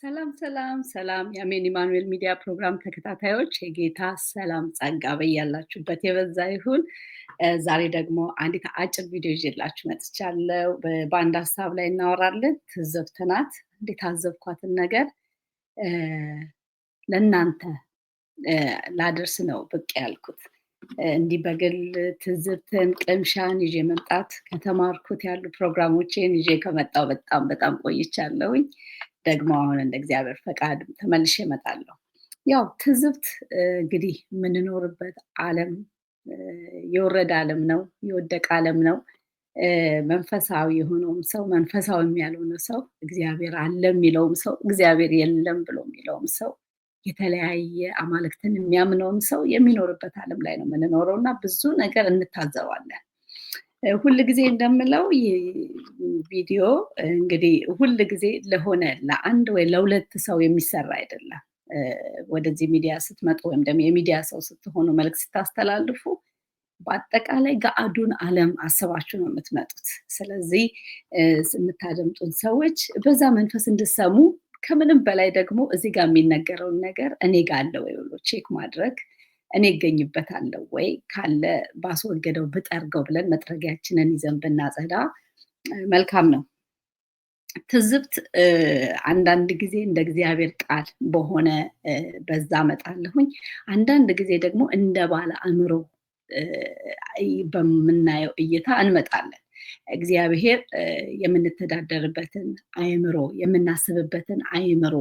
ሰላም ሰላም ሰላም የአሜን ኢማኑኤል ሚዲያ ፕሮግራም ተከታታዮች የጌታ ሰላም ጸጋ በያላችሁበት የበዛ ይሁን። ዛሬ ደግሞ አንዲት አጭር ቪዲዮ ይዤላችሁ መጥቻለሁ። በአንድ ሀሳብ ላይ እናወራለን። ትዝብት ናት። የታዘብኳትን ነገር ለእናንተ ላደርስ ነው ብቅ ያልኩት። እንዲህ በግል ትዝብትን ቅምሻን ይዤ መምጣት ከተማርኩት ያሉ ፕሮግራሞቼን ይዤ ከመጣው በጣም ቆይቻለሁኝ። ደግሞ አሁን እንደ እግዚአብሔር ፈቃድ ተመልሼ እመጣለሁ። ያው ትዝብት እንግዲህ የምንኖርበት ዓለም የወረደ ዓለም ነው፣ የወደቀ ዓለም ነው። መንፈሳዊ የሆነውም ሰው መንፈሳዊ ያልሆነ ሰው፣ እግዚአብሔር አለ የሚለውም ሰው እግዚአብሔር የለም ብሎ የሚለውም ሰው፣ የተለያየ አማልክትን የሚያምነውም ሰው የሚኖርበት ዓለም ላይ ነው የምንኖረው እና ብዙ ነገር እንታዘባለን። ሁል ጊዜ እንደምለው ቪዲዮ እንግዲህ ሁል ጊዜ ለሆነ ለአንድ ወይ ለሁለት ሰው የሚሰራ አይደለም። ወደዚህ ሚዲያ ስትመጡ ወይም ደግሞ የሚዲያ ሰው ስትሆኑ መልዕክት ስታስተላልፉ በአጠቃላይ ገአዱን ዓለም አስባችሁ ነው የምትመጡት። ስለዚህ የምታደምጡን ሰዎች በዛ መንፈስ እንድሰሙ ከምንም በላይ ደግሞ እዚህ ጋር የሚነገረውን ነገር እኔ ጋር አለ ወይ ብሎ ቼክ ማድረግ፣ እኔ እገኝበታለሁ ወይ፣ ካለ ባስወገደው ብጠርገው ብለን መጥረጊያችንን ይዘን ብናጸዳ መልካም ነው። ትዝብት አንዳንድ ጊዜ እንደ እግዚአብሔር ቃል በሆነ በዛ መጣለሁኝ። አንዳንድ ጊዜ ደግሞ እንደ ባለ አእምሮ በምናየው እይታ እንመጣለን። እግዚአብሔር የምንተዳደርበትን አእምሮ የምናስብበትን አእምሮ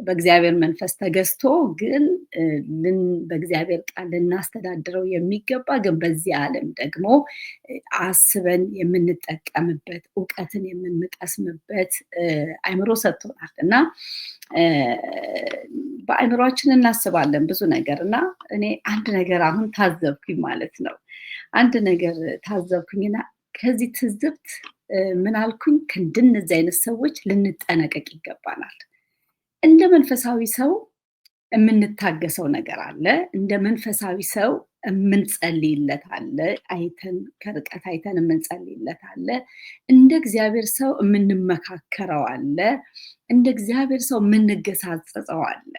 በእግዚአብሔር መንፈስ ተገዝቶ ግን በእግዚአብሔር ቃል ልናስተዳድረው የሚገባ ግን በዚህ ዓለም ደግሞ አስበን የምንጠቀምበት እውቀትን የምንቀስምበት አእምሮ ሰጥቶናል እና በአእምሯችን እናስባለን ብዙ ነገር እና እኔ አንድ ነገር አሁን ታዘብኩኝ ማለት ነው። አንድ ነገር ታዘብኩኝና ከዚህ ትዝብት ምን አልኩኝ? ከእንደነዚህ አይነት ሰዎች ልንጠነቀቅ ይገባናል። እንደ መንፈሳዊ ሰው የምንታገሰው ነገር አለ። እንደ መንፈሳዊ ሰው የምንጸልይለት አለ። ከርቀት አይተን የምንጸልይለት አለ። እንደ እግዚአብሔር ሰው የምንመካከረው አለ። እንደ እግዚአብሔር ሰው የምንገሳጸጸው አለ።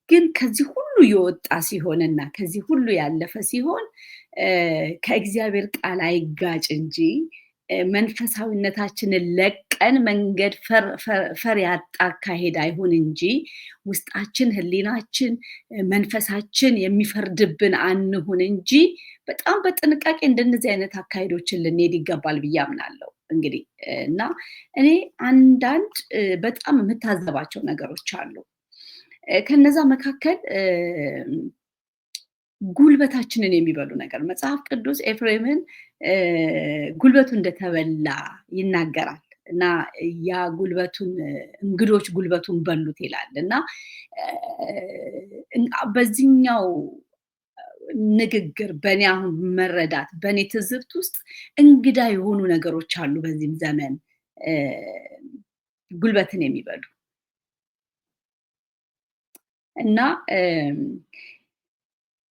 ግን ከዚህ ሁሉ የወጣ ሲሆንና ከዚህ ሁሉ ያለፈ ሲሆን ከእግዚአብሔር ቃል አይጋጭ እንጂ መንፈሳዊነታችንን ለቀን መንገድ ፈር ያጣ አካሄድ አይሁን እንጂ ውስጣችን፣ ሕሊናችን፣ መንፈሳችን የሚፈርድብን አንሁን እንጂ በጣም በጥንቃቄ እንደነዚህ አይነት አካሄዶችን ልንሄድ ይገባል ብዬ አምናለሁ። እንግዲህ እና እኔ አንዳንድ በጣም የምታዘባቸው ነገሮች አሉ። ከነዛ መካከል ጉልበታችንን የሚበሉ ነገር መጽሐፍ ቅዱስ ኤፍሬምን ጉልበቱ እንደተበላ ይናገራል እና ያ እንግዶች ጉልበቱን በሉት ይላል እና በዚህኛው ንግግር በእኔ አሁን መረዳት በእኔ ትዝብት ውስጥ እንግዳ የሆኑ ነገሮች አሉ። በዚህም ዘመን ጉልበትን የሚበሉ እና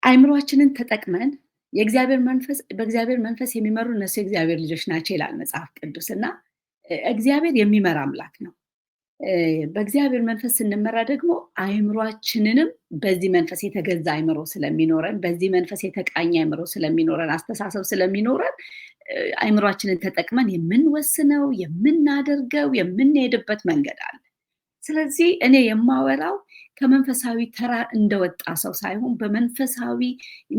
አእምሯችንን ተጠቅመን በእግዚአብሔር መንፈስ የሚመሩ እነሱ የእግዚአብሔር ልጆች ናቸው ይላል መጽሐፍ ቅዱስ እና እግዚአብሔር የሚመራ አምላክ ነው። በእግዚአብሔር መንፈስ ስንመራ ደግሞ አእምሯችንንም በዚህ መንፈስ የተገዛ አእምሮ ስለሚኖረን፣ በዚህ መንፈስ የተቃኘ አእምሮ ስለሚኖረን፣ አስተሳሰብ ስለሚኖረን አእምሯችንን ተጠቅመን የምንወስነው የምናደርገው የምንሄድበት መንገድ አለ። ስለዚህ እኔ የማወራው ከመንፈሳዊ ተራ እንደወጣ ሰው ሳይሆን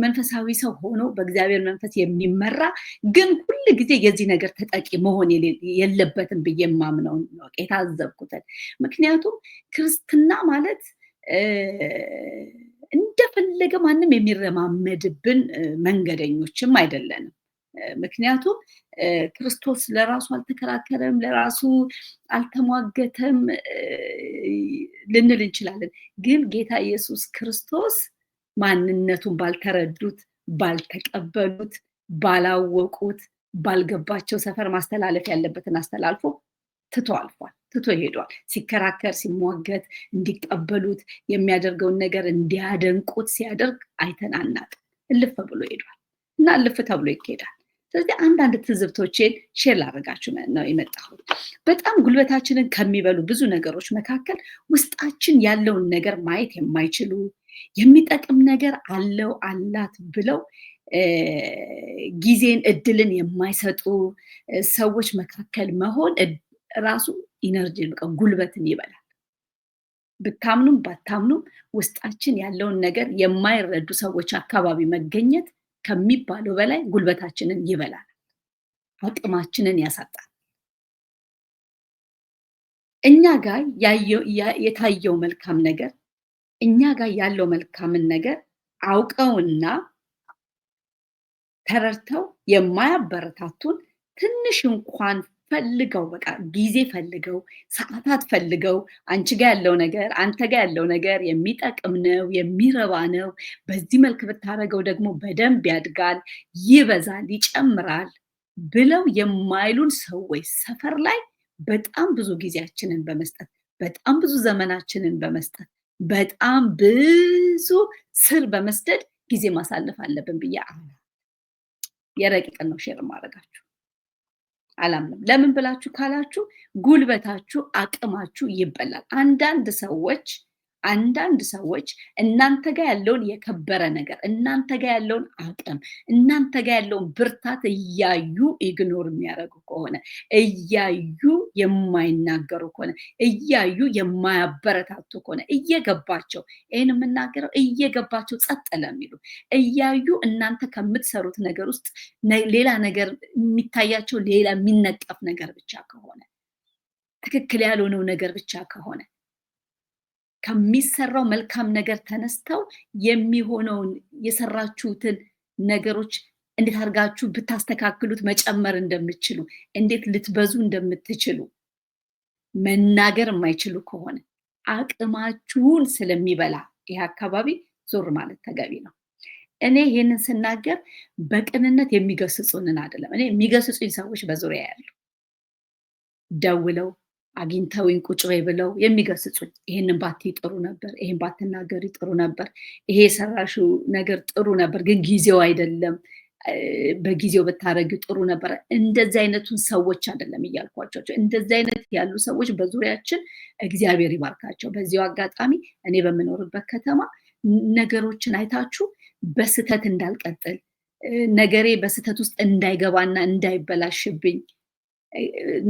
መንፈሳዊ ሰው ሆኖ በእግዚአብሔር መንፈስ የሚመራ ግን ሁል ጊዜ የዚህ ነገር ተጠቂ መሆን የለበትም ብዬ የማምነው ነው የታዘብኩትን። ምክንያቱም ክርስትና ማለት እንደፈለገ ማንም የሚረማመድብን መንገደኞችም አይደለንም። ምክንያቱም ክርስቶስ ለራሱ አልተከራከረም፣ ለራሱ አልተሟገተም ልንል እንችላለን። ግን ጌታ ኢየሱስ ክርስቶስ ማንነቱን ባልተረዱት፣ ባልተቀበሉት፣ ባላወቁት፣ ባልገባቸው ሰፈር ማስተላለፍ ያለበትን አስተላልፎ ትቶ አልፏል፣ ትቶ ሄዷል። ሲከራከር ሲሟገት እንዲቀበሉት የሚያደርገውን ነገር እንዲያደንቁት ሲያደርግ አይተን አናውቅም። እልፍ ብሎ ሄዷል እና እልፍ ተብሎ ይኬዳል። ስለዚህ አንዳንድ ትዝብቶቼን ሼር ላደርጋችሁ ነው የመጣሁት። በጣም ጉልበታችንን ከሚበሉ ብዙ ነገሮች መካከል ውስጣችን ያለውን ነገር ማየት የማይችሉ የሚጠቅም ነገር አለው አላት ብለው ጊዜን እድልን የማይሰጡ ሰዎች መካከል መሆን ራሱ ኢነርጂ ጉልበትን ይበላል። ብታምኑም ባታምኑም ውስጣችን ያለውን ነገር የማይረዱ ሰዎች አካባቢ መገኘት ከሚባለው በላይ ጉልበታችንን ይበላል፣ አቅማችንን ያሳጣል። እኛ ጋር የታየው መልካም ነገር እኛ ጋር ያለው መልካምን ነገር አውቀውና ተረድተው የማያበረታቱን ትንሽ እንኳን ፈልገው በቃ ጊዜ ፈልገው ሰዓታት ፈልገው አንቺ ጋር ያለው ነገር አንተ ጋር ያለው ነገር የሚጠቅም ነው፣ የሚረባ ነው፣ በዚህ መልክ ብታደርገው ደግሞ በደንብ ያድጋል፣ ይበዛል፣ ይጨምራል ብለው የማይሉን ሰዎች ሰፈር ላይ በጣም ብዙ ጊዜያችንን በመስጠት በጣም ብዙ ዘመናችንን በመስጠት በጣም ብዙ ስር በመስደድ ጊዜ ማሳለፍ አለብን ብዬ አምናለሁ። የረቂቅን ነው ሼር ማድረጋችሁ አላምንም። ለምን ብላችሁ ካላችሁ ጉልበታችሁ አቅማችሁ ይበላል። አንዳንድ ሰዎች እናንተ ጋር ያለውን የከበረ ነገር እናንተ ጋር ያለውን አቅም እናንተ ጋር ያለውን ብርታት እያዩ ኢግኖር የሚያደርጉ ከሆነ እያዩ የማይናገሩ ከሆነ እያዩ የማያበረታቱ ከሆነ እየገባቸው ይህን የምናገረው እየገባቸው ጸጥ ለሚሉ እያዩ እናንተ ከምትሰሩት ነገር ውስጥ ሌላ ነገር የሚታያቸው ሌላ የሚነጠፍ ነገር ብቻ ከሆነ ትክክል ያልሆነው ነገር ብቻ ከሆነ ከሚሰራው መልካም ነገር ተነስተው የሚሆነውን የሰራችሁትን ነገሮች እንዴት አድርጋችሁ ብታስተካክሉት መጨመር እንደምትችሉ እንዴት ልትበዙ እንደምትችሉ መናገር የማይችሉ ከሆነ አቅማችሁን ስለሚበላ ይህ አካባቢ ዞር ማለት ተገቢ ነው። እኔ ይህንን ስናገር በቅንነት የሚገስጹንን አይደለም። እኔ የሚገስጹኝ ሰዎች በዙሪያ ያሉ ደውለው አግኝተውኝ ቁጭ በይ ብለው የሚገስጹኝ ይሄንን ባትይ ጥሩ ነበር፣ ይሄን ባትናገሪ ጥሩ ነበር፣ ይሄ የሰራሽው ነገር ጥሩ ነበር ግን ጊዜው አይደለም፣ በጊዜው ብታረጊው ጥሩ ነበር። እንደዚህ አይነቱን ሰዎች አይደለም እያልኳቸው። እንደዚህ አይነት ያሉ ሰዎች በዙሪያችን እግዚአብሔር ይባርካቸው። በዚሁ አጋጣሚ እኔ በምኖርበት ከተማ ነገሮችን አይታችሁ በስተት እንዳልቀጥል ነገሬ በስተት ውስጥ እንዳይገባና እንዳይበላሽብኝ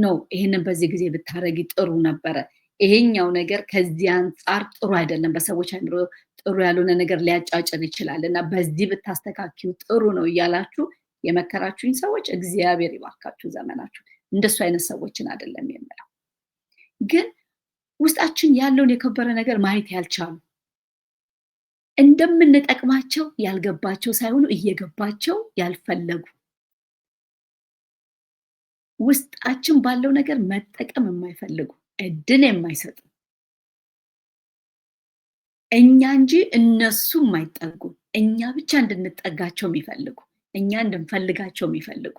ነው ይሄንን በዚህ ጊዜ ብታረጊ ጥሩ ነበረ፣ ይሄኛው ነገር ከዚህ አንጻር ጥሩ አይደለም፣ በሰዎች አእምሮ ጥሩ ያልሆነ ነገር ሊያጫጭር ይችላል እና በዚህ ብታስተካክዩ ጥሩ ነው እያላችሁ የመከራችሁኝ ሰዎች እግዚአብሔር ይባርካችሁ ዘመናችሁ። እንደሱ አይነት ሰዎችን አይደለም የምለው። ግን ውስጣችን ያለውን የከበረ ነገር ማየት ያልቻሉ እንደምንጠቅማቸው ያልገባቸው ሳይሆኑ እየገባቸው ያልፈለጉ ውስጣችን ባለው ነገር መጠቀም የማይፈልጉ እድል የማይሰጡ እኛ እንጂ እነሱ የማይጠጉ እኛ ብቻ እንድንጠጋቸው የሚፈልጉ እኛ እንድንፈልጋቸው የሚፈልጉ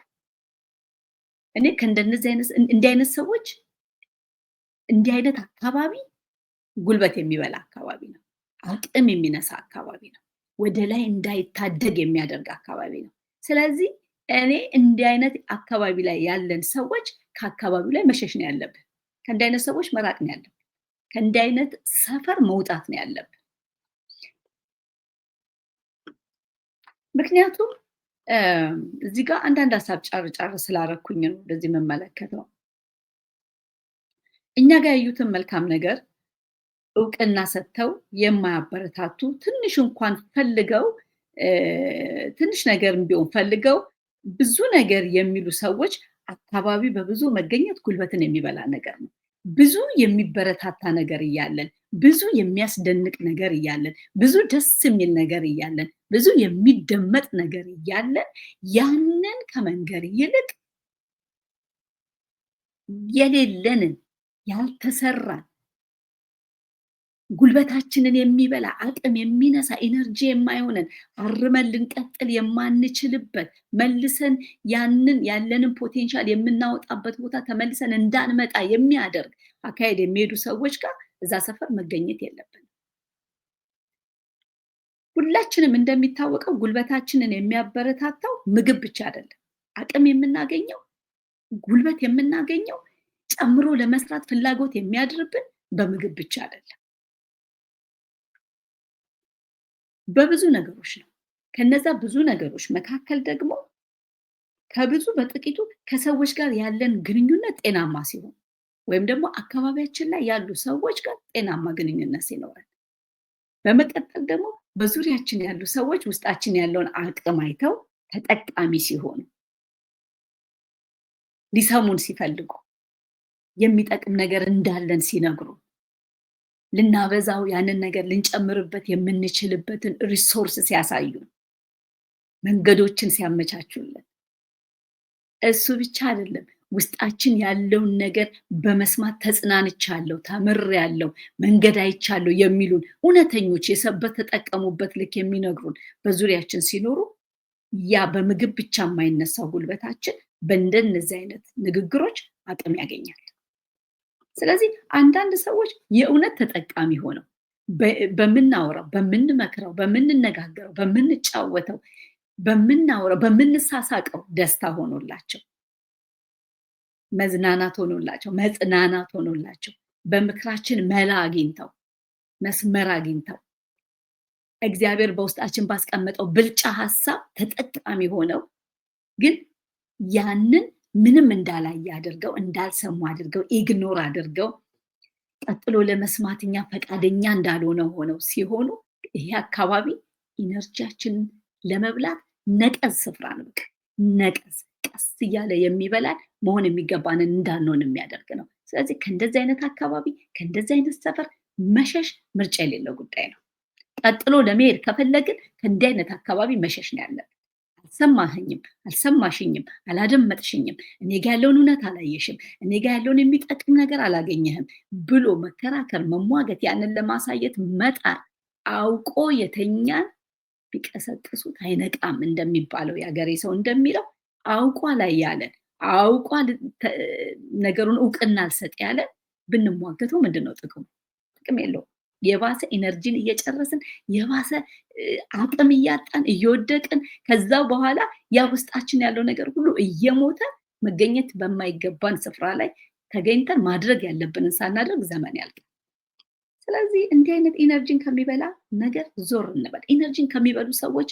እኔ እንዲህ አይነት ሰዎች እንዲህ አይነት አካባቢ ጉልበት የሚበላ አካባቢ ነው፣ አቅም የሚነሳ አካባቢ ነው፣ ወደ ላይ እንዳይታደግ የሚያደርግ አካባቢ ነው። ስለዚህ እኔ እንዲህ አይነት አካባቢ ላይ ያለን ሰዎች ከአካባቢው ላይ መሸሽ ነው ያለብን። ከእንዲህ አይነት ሰዎች መራቅ ነው ያለብን። ከእንዲህ አይነት ሰፈር መውጣት ነው ያለብን። ምክንያቱም እዚህ ጋር አንዳንድ ሀሳብ ጫር ስላረኩኝ ነው እንደዚህ የምመለከተው። እኛ ጋር ያዩትን መልካም ነገር እውቅና ሰጥተው የማያበረታቱ ትንሽ እንኳን ፈልገው ትንሽ ነገር ቢሆን ፈልገው ብዙ ነገር የሚሉ ሰዎች አካባቢ በብዙ መገኘት ጉልበትን የሚበላ ነገር ነው። ብዙ የሚበረታታ ነገር እያለን፣ ብዙ የሚያስደንቅ ነገር እያለን፣ ብዙ ደስ የሚል ነገር እያለን፣ ብዙ የሚደመጥ ነገር እያለን ያንን ከመንገር ይልቅ የሌለንን ያልተሰራን ጉልበታችንን የሚበላ አቅም የሚነሳ ኢነርጂ የማይሆነን አርመን ልንቀጥል የማንችልበት መልሰን ያንን ያለንን ፖቴንሻል የምናወጣበት ቦታ ተመልሰን እንዳንመጣ የሚያደርግ አካሄድ የሚሄዱ ሰዎች ጋር እዛ ሰፈር መገኘት የለብንም። ሁላችንም እንደሚታወቀው ጉልበታችንን የሚያበረታታው ምግብ ብቻ አይደለም። አቅም የምናገኘው ጉልበት የምናገኘው ጨምሮ ለመስራት ፍላጎት የሚያድርብን በምግብ ብቻ አይደለም፣ በብዙ ነገሮች ነው። ከነዛ ብዙ ነገሮች መካከል ደግሞ ከብዙ በጥቂቱ ከሰዎች ጋር ያለን ግንኙነት ጤናማ ሲሆን ወይም ደግሞ አካባቢያችን ላይ ያሉ ሰዎች ጋር ጤናማ ግንኙነት ሲኖረን፣ በመቀጠል ደግሞ በዙሪያችን ያሉ ሰዎች ውስጣችን ያለውን አቅም አይተው ተጠቃሚ ሲሆኑ፣ ሊሰሙን ሲፈልጉ፣ የሚጠቅም ነገር እንዳለን ሲነግሩ፣ ልናበዛው ያንን ነገር ልንጨምርበት የምንችልበትን ሪሶርስ ሲያሳዩ፣ መንገዶችን ሲያመቻቹልን፣ እሱ ብቻ አይደለም ውስጣችን ያለውን ነገር በመስማት ተጽናንቻለሁ፣ ተምሬያለሁ፣ መንገድ አይቻለሁ የሚሉን እውነተኞች በተጠቀሙበት ልክ የሚነግሩን በዙሪያችን ሲኖሩ ያ በምግብ ብቻ የማይነሳው ጉልበታችን በእንደነዚህ አይነት ንግግሮች አቅም ያገኛል። ስለዚህ አንዳንድ ሰዎች የእውነት ተጠቃሚ ሆነው በምናወራው፣ በምንመክረው፣ በምንነጋገረው፣ በምንጫወተው፣ በምናወራው፣ በምንሳሳቀው ደስታ ሆኖላቸው፣ መዝናናት ሆኖላቸው፣ መጽናናት ሆኖላቸው፣ በምክራችን መላ አግኝተው፣ መስመር አግኝተው፣ እግዚአብሔር በውስጣችን ባስቀመጠው ብልጫ ሐሳብ ተጠቃሚ ሆነው ግን ያንን ምንም እንዳላየ አድርገው፣ እንዳልሰሙ አድርገው፣ ኢግኖር አድርገው ቀጥሎ ለመስማትኛ ፈቃደኛ እንዳልሆነ ሆነው ሲሆኑ ይሄ አካባቢ ኢነርጂያችንን ለመብላት ነቀዝ ስፍራ ነው። ነቀዝ ቀስ እያለ የሚበላን መሆን የሚገባንን እንዳንሆን የሚያደርግ ነው። ስለዚህ ከእንደዚህ አይነት አካባቢ፣ ከእንደዚህ አይነት ሰፈር መሸሽ ምርጫ የሌለው ጉዳይ ነው። ቀጥሎ ለመሄድ ከፈለግን ከእንዲህ አይነት አካባቢ መሸሽ ነው ያለብን። አልሰማኸኝም፣ አልሰማሽኝም፣ አላደመጥሽኝም፣ እኔ ጋ ያለውን እውነት አላየሽም፣ እኔ ጋ ያለውን የሚጠቅም ነገር አላገኘህም ብሎ መከራከር፣ መሟገት፣ ያንን ለማሳየት መጣር፣ አውቆ የተኛን ቢቀሰቅሱት አይነቃም እንደሚባለው የሀገሬ ሰው እንደሚለው አውቋ ላይ ያለን አውቋ ነገሩን እውቅና አልሰጥ ያለን ብንሟገተው ምንድነው ጥቅሙ? ጥቅም የለውም። የባሰ ኢነርጂን እየጨረስን የባሰ አቅም እያጣን እየወደቅን ከዛ በኋላ ያ ውስጣችን ያለው ነገር ሁሉ እየሞተ መገኘት በማይገባን ስፍራ ላይ ተገኝተን ማድረግ ያለብንን ሳናደርግ ዘመን ያልቃል። ስለዚህ እንዲህ አይነት ኢነርጂን ከሚበላ ነገር ዞር እንበል። ኢነርጂን ከሚበሉ ሰዎች፣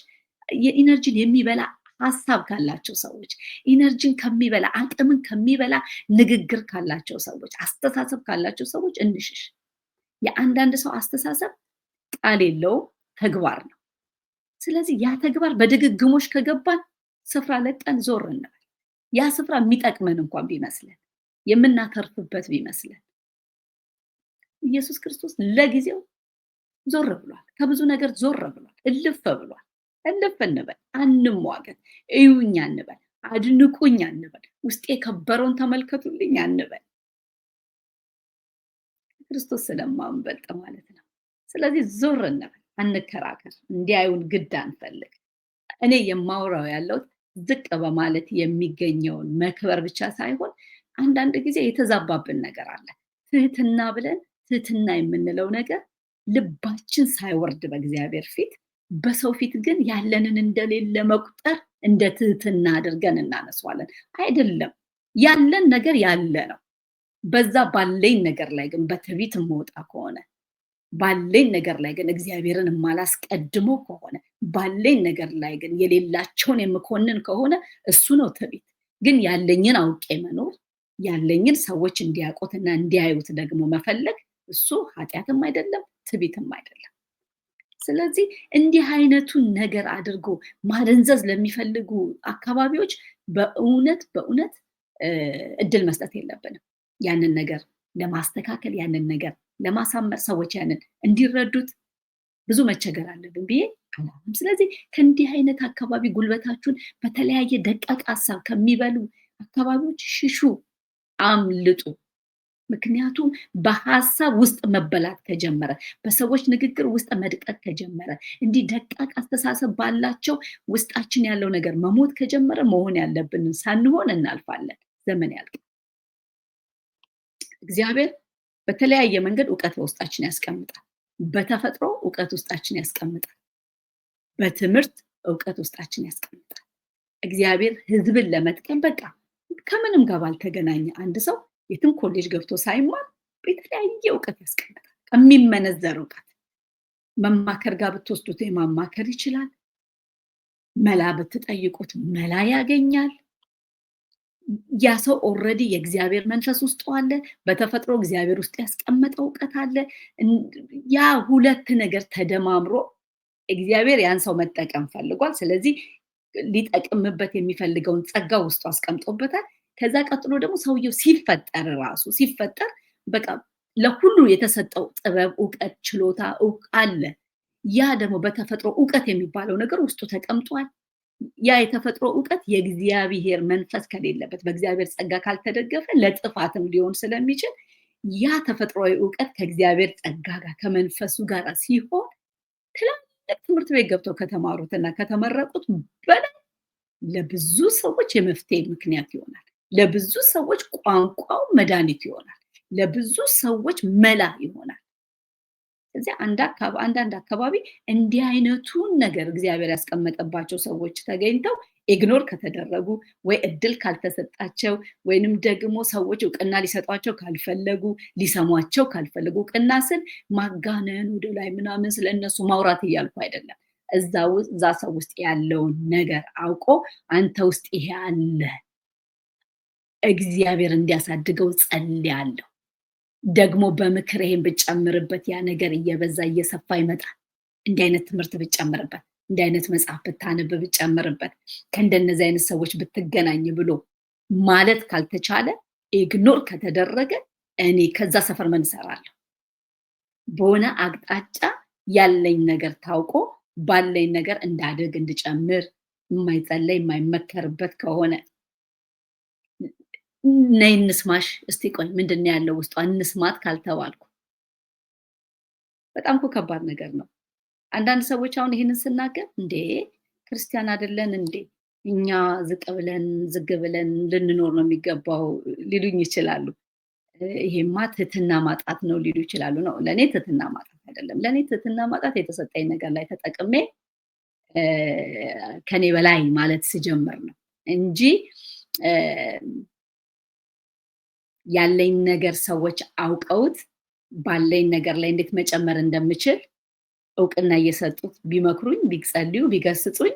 የኢነርጂን የሚበላ ሀሳብ ካላቸው ሰዎች፣ ኢነርጂን ከሚበላ አቅምን ከሚበላ ንግግር ካላቸው ሰዎች፣ አስተሳሰብ ካላቸው ሰዎች እንሽሽ። የአንዳንድ ሰው አስተሳሰብ ቃል የለውም፣ ተግባር ነው። ስለዚህ ያ ተግባር በድግግሞሽ ከገባን ስፍራ ለቀን ዞር እንበል። ያ ስፍራ የሚጠቅመን እንኳን ቢመስለን፣ የምናተርፍበት ቢመስለን፣ ኢየሱስ ክርስቶስ ለጊዜው ዞር ብሏል። ከብዙ ነገር ዞር ብሏል። እልፍ ብሏል። እልፍ እንበል፣ አንሟገት፣ እዩኝ አንበል፣ አድንቁኝ አንበል፣ ውስጤ የከበረውን ተመልከቱልኝ አንበል። ክርስቶስ ስለማንበልጥ ማለት ነው። ስለዚህ ዞር እንበል፣ አንከራከር፣ እንዲያዩን ግድ አንፈልግ። እኔ የማወራው ያለው ዝቅ በማለት የሚገኘውን መክበር ብቻ ሳይሆን አንዳንድ ጊዜ የተዛባብን ነገር አለ። ትህትና ብለን ትህትና የምንለው ነገር ልባችን ሳይወርድ በእግዚአብሔር ፊት፣ በሰው ፊት ግን ያለንን እንደሌለ መቁጠር እንደ ትህትና አድርገን እናነሳዋለን። አይደለም። ያለን ነገር ያለ ነው። በዛ ባለኝ ነገር ላይ ግን በትዕቢት የምወጣ ከሆነ፣ ባለኝ ነገር ላይ ግን እግዚአብሔርን የማላስቀድሞ ከሆነ፣ ባለኝ ነገር ላይ ግን የሌላቸውን የምኮንን ከሆነ እሱ ነው ትዕቢት። ግን ያለኝን አውቄ መኖር፣ ያለኝን ሰዎች እንዲያውቁትና እንዲያዩት ደግሞ መፈለግ፣ እሱ ኃጢአትም አይደለም ትዕቢትም አይደለም። ስለዚህ እንዲህ አይነቱን ነገር አድርጎ ማደንዘዝ ለሚፈልጉ አካባቢዎች በእውነት እድል መስጠት የለብንም። ያንን ነገር ለማስተካከል፣ ያንን ነገር ለማሳመር፣ ሰዎች ያንን እንዲረዱት ብዙ መቸገር አለብን ብዬ አላምንም። ስለዚህ ከእንዲህ አይነት አካባቢ ጉልበታችሁን በተለያየ ደቃቅ ሀሳብ ከሚበሉ አካባቢዎች ሽሹ፣ አምልጡ። ምክንያቱም በሀሳብ ውስጥ መበላት ከጀመረ፣ በሰዎች ንግግር ውስጥ መድቀቅ ከጀመረ፣ እንዲህ ደቃቅ አስተሳሰብ ባላቸው ውስጣችን ያለው ነገር መሞት ከጀመረ መሆን ያለብንን ሳንሆን እናልፋለን። ዘመን ያልቃል። እግዚአብሔር በተለያየ መንገድ እውቀት በውስጣችን ያስቀምጣል። በተፈጥሮ እውቀት ውስጣችን ያስቀምጣል። በትምህርት እውቀት ውስጣችን ያስቀምጣል። እግዚአብሔር ህዝብን ለመጥቀም በቃ ከምንም ጋር ባልተገናኘ አንድ ሰው የትም ኮሌጅ ገብቶ ሳይማር የተለያየ እውቀት ያስቀምጣል። የሚመነዘር እውቀት መማከር ጋር ብትወስዱት የማማከር ይችላል። መላ ብትጠይቁት መላ ያገኛል። ያ ሰው ኦልሬዲ የእግዚአብሔር መንፈስ ውስጡ አለ። በተፈጥሮ እግዚአብሔር ውስጥ ያስቀመጠው እውቀት አለ። ያ ሁለት ነገር ተደማምሮ እግዚአብሔር ያን ሰው መጠቀም ፈልጓል። ስለዚህ ሊጠቅምበት የሚፈልገውን ጸጋ ውስጡ አስቀምጦበታል። ከዛ ቀጥሎ ደግሞ ሰውየው ሲፈጠር በቃ ለሁሉ የተሰጠው ጥበብ፣ እውቀት፣ ችሎታ አለ። ያ ደግሞ በተፈጥሮ እውቀት የሚባለው ነገር ውስጡ ተቀምጧል። ያ የተፈጥሮ እውቀት የእግዚአብሔር መንፈስ ከሌለበት በእግዚአብሔር ጸጋ ካልተደገፈ ለጥፋትም ሊሆን ስለሚችል ያ ተፈጥሯዊ እውቀት ከእግዚአብሔር ጸጋ ጋር ከመንፈሱ ጋር ሲሆን ትላልቅ ትምህርት ቤት ገብተው ከተማሩትና ከተመረቁት በላይ ለብዙ ሰዎች የመፍትሄ ምክንያት ይሆናል። ለብዙ ሰዎች ቋንቋው መድኃኒት ይሆናል። ለብዙ ሰዎች መላ ይሆናል። ስለዚህ አንዳንድ አካባቢ እንዲህ አይነቱን ነገር እግዚአብሔር ያስቀመጠባቸው ሰዎች ተገኝተው ኢግኖር ከተደረጉ ወይ እድል ካልተሰጣቸው ወይንም ደግሞ ሰዎች እውቅና ሊሰጧቸው ካልፈለጉ ሊሰሟቸው ካልፈለጉ እውቅና ስል ማጋነን ወደ ላይ ምናምን ስለነሱ ማውራት እያልኩ አይደለም። እዛ ሰው ውስጥ ያለውን ነገር አውቆ አንተ ውስጥ ይሄ አለ እግዚአብሔር እንዲያሳድገው ጸልያለሁ። ደግሞ በምክር ይሄን ብጨምርበት ያ ነገር እየበዛ እየሰፋ ይመጣል። እንዲህ አይነት ትምህርት ብጨምርበት፣ እንዲህ አይነት መጽሐፍ ብታነብ ብጨምርበት፣ ከእንደነዚህ አይነት ሰዎች ብትገናኝ ብሎ ማለት ካልተቻለ ኢግኖር ከተደረገ እኔ ከዛ ሰፈር ምን እሰራለሁ? በሆነ አቅጣጫ ያለኝ ነገር ታውቆ ባለኝ ነገር እንዳድግ እንድጨምር የማይጸለይ የማይመከርበት ከሆነ ነይ እንስማሽ፣ እስቲ ቆይ ምንድን ነው ያለው ውስጧ እንስማት ካልተባልኩ በጣም እኮ ከባድ ነገር ነው። አንዳንድ ሰዎች አሁን ይህንን ስናገር እንዴ ክርስቲያን አይደለን እንዴ እኛ ዝግ ብለን ልንኖር ነው የሚገባው ሊሉኝ ይችላሉ። ይሄማ ትህትና ማጣት ነው ሊሉ ይችላሉ። ነው ለእኔ ትህትና ማጣት አይደለም። ለእኔ ትህትና ማጣት የተሰጠኝ ነገር ላይ ተጠቅሜ ከኔ በላይ ማለት ስጀምር ነው እንጂ ያለኝ ነገር ሰዎች አውቀውት ባለኝ ነገር ላይ እንዴት መጨመር እንደምችል እውቅና እየሰጡት ቢመክሩኝ፣ ቢጸልዩ፣ ቢገስጹኝ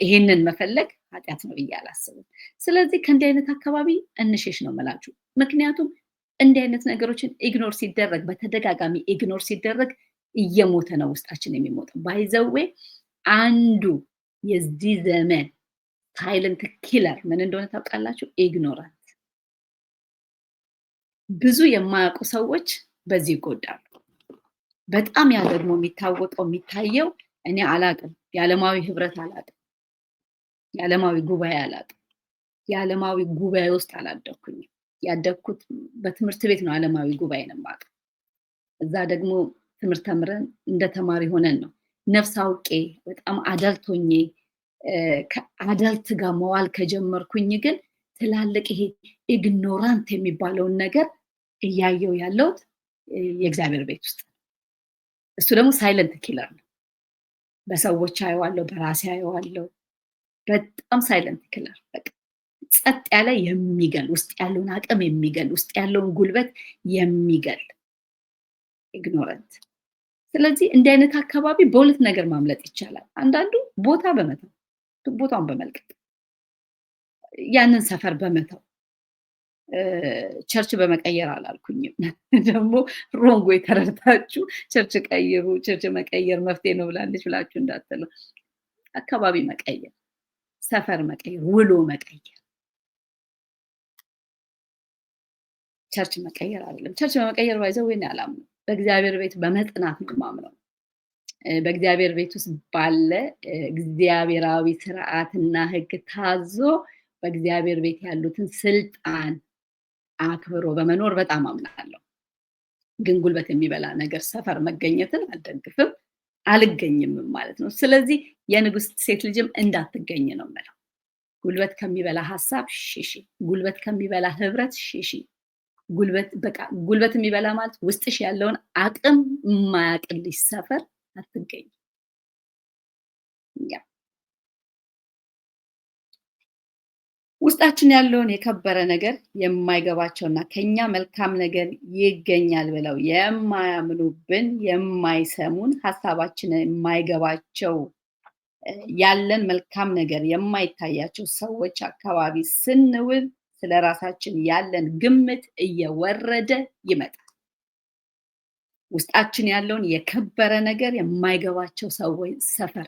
ይሄንን መፈለግ ኃጢአት ነው ብዬ አላስብም። ስለዚህ ከእንዲህ አይነት አካባቢ እንሸሽ ነው የምላችሁ። ምክንያቱም እንዲህ አይነት ነገሮችን ኢግኖር ሲደረግ በተደጋጋሚ ኢግኖር ሲደረግ እየሞተ ነው ውስጣችን የሚሞተው። ባይዘዌ አንዱ የዚህ ዘመን ሳይለንት ኪለር ምን እንደሆነ ታውቃላችሁ? ኢግኖራንስ። ብዙ የማያውቁ ሰዎች በዚህ ይጎዳሉ። በጣም ያ ደግሞ የሚታወቀው የሚታየው እኔ አላቅም፣ የዓለማዊ ህብረት አላቅም፣ የዓለማዊ ጉባኤ አላቅም፣ የዓለማዊ ጉባኤ ውስጥ አላደኩኝም። ያደግኩት በትምህርት ቤት ነው። ዓለማዊ ጉባኤ ነው የማውቀው። እዛ ደግሞ ትምህርት ተምረን እንደ ተማሪ ሆነን ነው። ነፍስ አውቄ በጣም አዳልት ሆኜ ከአዳልት ጋር መዋል ከጀመርኩኝ ግን ትላልቅ ይሄ ኢግኖራንት የሚባለውን ነገር እያየው ያለሁት የእግዚአብሔር ቤት ውስጥ። እሱ ደግሞ ሳይለንት ኪለር ነው። በሰዎች አየዋለሁ፣ በራሴ አየዋለሁ። በጣም ሳይለንት ኪለር፣ በቃ ጸጥ ያለ የሚገል፣ ውስጥ ያለውን አቅም የሚገል፣ ውስጥ ያለውን ጉልበት የሚገል ኢግኖረንት። ስለዚህ እንዲህ አይነት አካባቢ በሁለት ነገር ማምለጥ ይቻላል። አንዳንዱ ቦታ በመተው ቦታውን በመልቀቅ ያንን ሰፈር በመተው ቸርች በመቀየር አላልኩኝም። ደግሞ ሮንጎ የተረዳችሁ ቸርች ቀይሩ፣ ቸርች መቀየር መፍትሄ ነው ብላለች ብላችሁ እንዳትሉ። አካባቢ መቀየር፣ ሰፈር መቀየር፣ ውሎ መቀየር፣ ቸርች መቀየር አይደለም። ቸርች በመቀየር ባይዘው ወይ አላምነው። በእግዚአብሔር ቤት በመጽናት ነው የማምነው። በእግዚአብሔር ቤት ውስጥ ባለ እግዚአብሔራዊ ስርዓትና ሕግ ታዞ በእግዚአብሔር ቤት ያሉትን ስልጣን አክብሮ በመኖር በጣም አምናለሁ። ግን ጉልበት የሚበላ ነገር ሰፈር መገኘትን አልደግፍም፣ አልገኝምም ማለት ነው። ስለዚህ የንጉሥ ሴት ልጅም እንዳትገኝ ነው የምለው። ጉልበት ከሚበላ ሀሳብ ሽሺ፣ ጉልበት ከሚበላ ህብረት ሽሺ። ጉልበት የሚበላ ማለት ውስጥሽ ያለውን አቅም የማያቅልሽ ሰፈር አትገኝ። ውስጣችን ያለውን የከበረ ነገር የማይገባቸውና ከኛ መልካም ነገር ይገኛል ብለው የማያምኑብን፣ የማይሰሙን፣ ሀሳባችንን የማይገባቸው ያለን መልካም ነገር የማይታያቸው ሰዎች አካባቢ ስንውል ስለራሳችን ያለን ግምት እየወረደ ይመጣል። ውስጣችን ያለውን የከበረ ነገር የማይገባቸው ሰዎች ሰፈር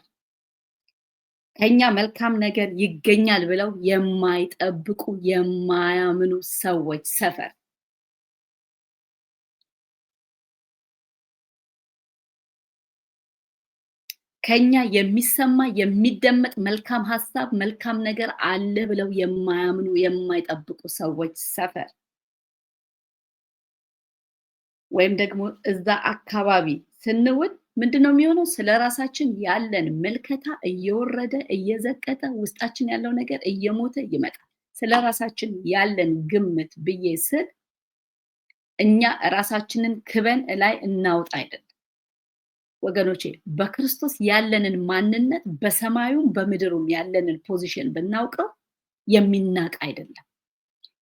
ከኛ መልካም ነገር ይገኛል ብለው የማይጠብቁ የማያምኑ ሰዎች ሰፈር ከኛ የሚሰማ የሚደመጥ መልካም ሀሳብ መልካም ነገር አለ ብለው የማያምኑ የማይጠብቁ ሰዎች ሰፈር ወይም ደግሞ እዛ አካባቢ ስንውል ምንድነው የሚሆነው? ስለራሳችን ያለን ምልከታ እየወረደ እየዘቀጠ ውስጣችን ያለው ነገር እየሞተ ይመጣል። ስለራሳችን ያለን ግምት ብዬ ስል እኛ ራሳችንን ክበን ላይ እናውጣ አይደለም ወገኖቼ። በክርስቶስ ያለንን ማንነት በሰማዩም በምድሩም ያለንን ፖዚሽን ብናውቀው የሚናቅ አይደለም።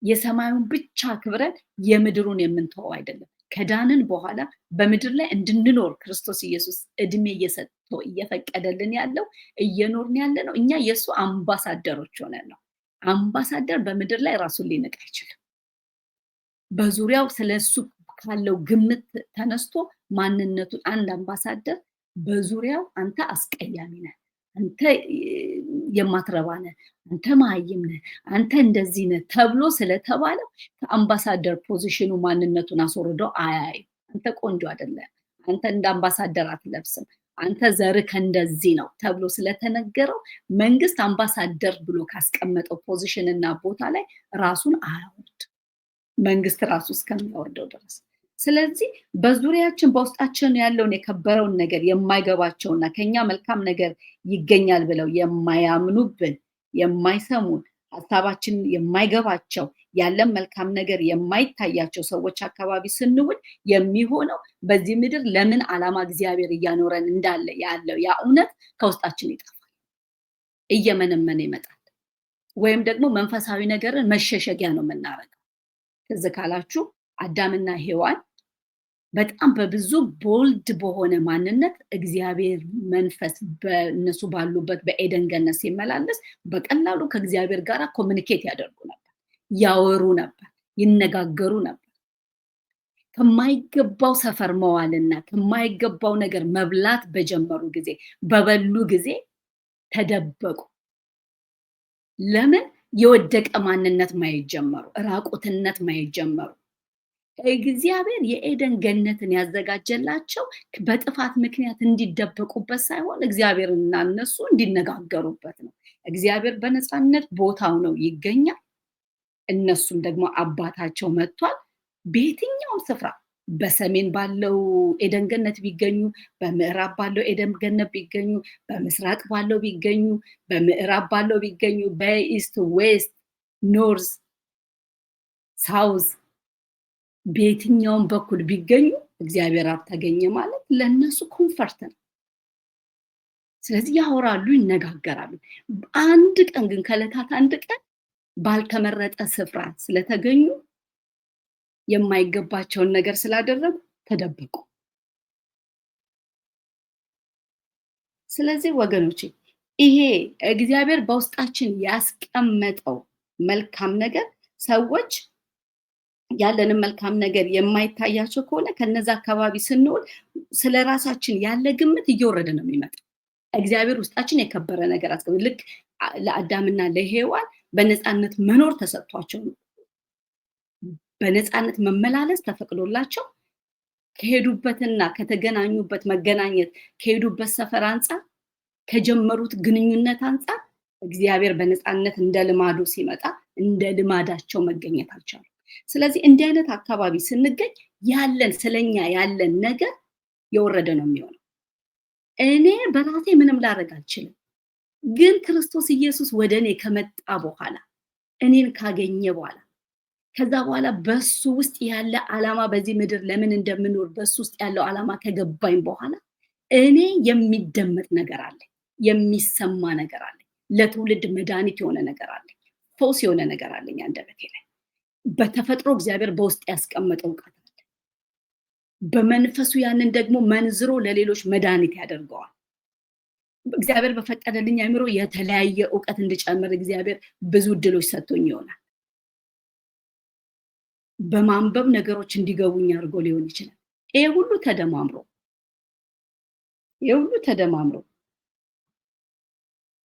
የሰማዩን ብቻ ክብረን የምድሩን የምንተወው አይደለም። ከዳንን በኋላ በምድር ላይ እንድንኖር ክርስቶስ ኢየሱስ እድሜ እየሰጠ እየፈቀደልን ያለው እየኖርን ያለ ነው። እኛ የእሱ አምባሳደሮች ሆነን ነው። አምባሳደር በምድር ላይ ራሱን ሊንቅ አይችልም። በዙሪያው ስለሱ ካለው ግምት ተነስቶ ማንነቱን አንድ አምባሳደር በዙሪያው አንተ አስቀያሚ ነህ፣ አንተ የማትረባ ነህ፣ አንተ መሀይም ነህ፣ አንተ እንደዚህ ነህ ተብሎ ስለተባለ ከአምባሳደር ፖዚሽኑ ማንነቱን አስወርደው አያዩ። አንተ ቆንጆ አይደለም፣ አንተ እንደ አምባሳደር አትለብስም፣ አንተ ዘርህ እንደዚህ ነው ተብሎ ስለተነገረው መንግስት አምባሳደር ብሎ ካስቀመጠው ፖዚሽን እና ቦታ ላይ ራሱን አያወርድ መንግስት ራሱ እስከሚያወርደው ድረስ። ስለዚህ በዙሪያችን በውስጣችን ያለውን የከበረውን ነገር የማይገባቸውና ከኛ መልካም ነገር ይገኛል ብለው የማያምኑብን፣ የማይሰሙን፣ ሀሳባችን የማይገባቸው ያለን መልካም ነገር የማይታያቸው ሰዎች አካባቢ ስንውል የሚሆነው በዚህ ምድር ለምን ዓላማ እግዚአብሔር እያኖረን እንዳለ ያለው ያ እውነት ከውስጣችን ይጠፋል፣ እየመነመነ ይመጣል። ወይም ደግሞ መንፈሳዊ ነገርን መሸሸጊያ ነው የምናደርገው። ትዝ ካላችሁ አዳምና ሔዋን በጣም በብዙ ቦልድ በሆነ ማንነት እግዚአብሔር መንፈስ በእነሱ ባሉበት በኤደን ገነት ሲመላለስ በቀላሉ ከእግዚአብሔር ጋር ኮሚኒኬት ያደርጉ ነበር፣ ያወሩ ነበር፣ ይነጋገሩ ነበር። ከማይገባው ሰፈር መዋልና ከማይገባው ነገር መብላት በጀመሩ ጊዜ በበሉ ጊዜ ተደበቁ። ለምን? የወደቀ ማንነት ማየት ጀመሩ፣ ራቁትነት ማየት ጀመሩ። እግዚአብሔር የኤደን ገነትን ያዘጋጀላቸው በጥፋት ምክንያት እንዲደበቁበት ሳይሆን እግዚአብሔርና እነሱ እንዲነጋገሩበት ነው። እግዚአብሔር በነፃነት ቦታው ነው ይገኛል። እነሱም ደግሞ አባታቸው መጥቷል። በየትኛውም ስፍራ በሰሜን ባለው ኤደን ገነት ቢገኙ፣ በምዕራብ ባለው ኤደን ገነት ቢገኙ፣ በምስራቅ ባለው ቢገኙ፣ በምዕራብ ባለው ቢገኙ፣ በኢስት ዌስት፣ ኖርዝ፣ ሳውዝ በየትኛውም በኩል ቢገኙ እግዚአብሔር አብ ተገኘ ማለት ለነሱ ኮንፈርት ነው። ስለዚህ ያወራሉ፣ ይነጋገራሉ። አንድ ቀን ግን ከዕለታት አንድ ቀን ባልተመረጠ ስፍራ ስለተገኙ የማይገባቸውን ነገር ስላደረጉ ተደበቁ። ስለዚህ ወገኖቼ ይሄ እግዚአብሔር በውስጣችን ያስቀመጠው መልካም ነገር ሰዎች ያለንን መልካም ነገር የማይታያቸው ከሆነ ከነዛ አካባቢ ስንውል ስለራሳችን ያለ ግምት እየወረደ ነው የሚመጣው። እግዚአብሔር ውስጣችን የከበረ ነገር አስቀምጧል። ልክ ለአዳምና ለሔዋን በነፃነት መኖር ተሰጥቷቸው በነፃነት መመላለስ ተፈቅዶላቸው ከሄዱበትና ከተገናኙበት መገናኘት ከሄዱበት ሰፈር አንፃር ከጀመሩት ግንኙነት አንፃር እግዚአብሔር በነፃነት እንደ ልማዱ ሲመጣ እንደ ልማዳቸው መገኘት አልቻሉ። ስለዚህ እንዲህ አይነት አካባቢ ስንገኝ ያለን ስለኛ ያለን ነገር የወረደ ነው የሚሆነው። እኔ በራሴ ምንም ላደርግ አልችልም፣ ግን ክርስቶስ ኢየሱስ ወደ እኔ ከመጣ በኋላ እኔን ካገኘ በኋላ ከዛ በኋላ በሱ ውስጥ ያለ ዓላማ በዚህ ምድር ለምን እንደምኖር በሱ ውስጥ ያለው ዓላማ ከገባኝ በኋላ እኔ የሚደመጥ ነገር አለ፣ የሚሰማ ነገር አለ፣ ለትውልድ መድኃኒት የሆነ ነገር አለ፣ ፈውስ የሆነ ነገር አለኝ አንደበቴ ላይ። በተፈጥሮ እግዚአብሔር በውስጥ ያስቀመጠው እውቀት አለ። በመንፈሱ ያንን ደግሞ መንዝሮ ለሌሎች መድኃኒት ያደርገዋል። እግዚአብሔር በፈቀደልኝ አእምሮ የተለያየ እውቀት እንድጨምር እግዚአብሔር ብዙ እድሎች ሰጥቶኝ ይሆናል። በማንበብ ነገሮች እንዲገቡኝ አድርጎ ሊሆን ይችላል። ይሄ ሁሉ ተደማምሮ